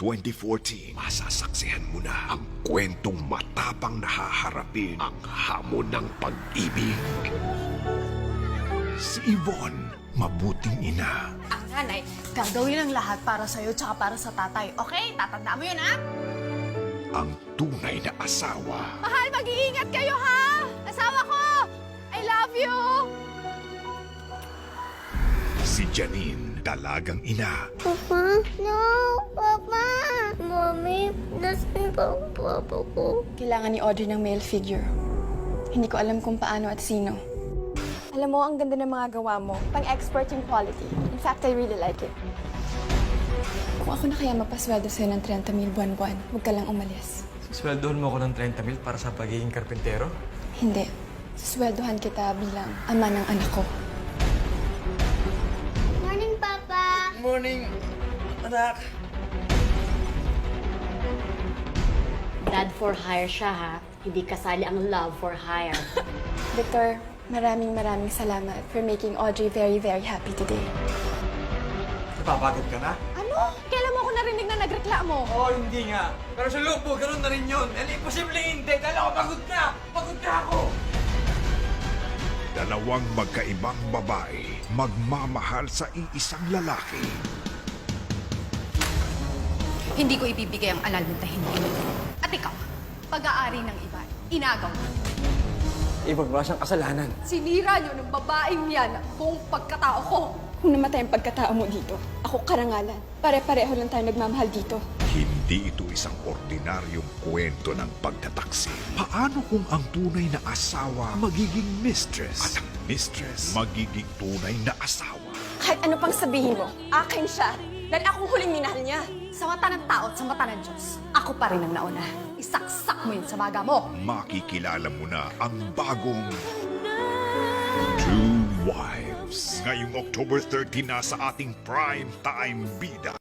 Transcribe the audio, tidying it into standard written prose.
2014, masasaksihan mo na ang kwentong matapang na haharapin ang hamon ng pag-ibig. Si Yvonne, mabuting ina. Ang nanay, gagawin ang lahat para sa'yo tsaka para sa tatay. Okay? Tatanda mo yun, ha? Ang tunay na asawa. Mahal, mag-iingat kayo, ha? Asawa ko! I love you! Si Janine, dalagang ina. Papa? No! Papa! Mommy, nasaan ba ang papa ko? Kailangan ni Audrey ng male figure. Hindi ko alam kung paano at sino. Alam mo, ang ganda ng mga gawa mo. Pang-expert yung quality. In fact, I really like it. Kung ako na kaya magpasweldo sa'yo ng 30,000 buwan-buwan, huwag ka lang umalis. Sweldohan mo ako ng 30,000 para sa pagiging karpintero? Hindi. Sasweldohan kita bilang ama ng anak ko. Morning, Papa! Morning, anak. Dad for hire siya, ha? Hindi kasali ang love for hire. Victor, maraming salamat for making Audrey very, very happy today. Napapagod ka na? Ano? Kailan mo ako narinig na nagreklamo? Oo, hindi nga. Pero sa loob mo, ganun na rin yun. Imposible hindi. Dahil ako pagod na! Pagod na ako! Dalawang magkaibang babae, magmamahal sa iisang lalaki. Hindi ko ibibigay ang anal mo na hindi mo. At ikaw, pag-aari ng iba, inagaw mo. Ibang ba siyang kasalanan? Sinira niyo ng babaeng yan ang buong pagkatao ko. Kung namatay ang pagkatao mo dito, ako karangalan. Pare-pareho lang tayo nagmamahal dito. Hindi ito isang ordinaryong kwento ng pagtataksil. Paano kung ang tunay na asawa magiging mistress? At ang mistress magiging tunay na asawa? Kahit ano pang sabihin mo, akin siya. Dahil akong huling minahal niya. Sa mata ng tao at sa mata ng Diyos, ako pa rin ang nauna. Isaksak mo yun sa baga mo. Makikilala mo na ang bagong Two Wives. Ngayong October 30 na sa ating prime time bida.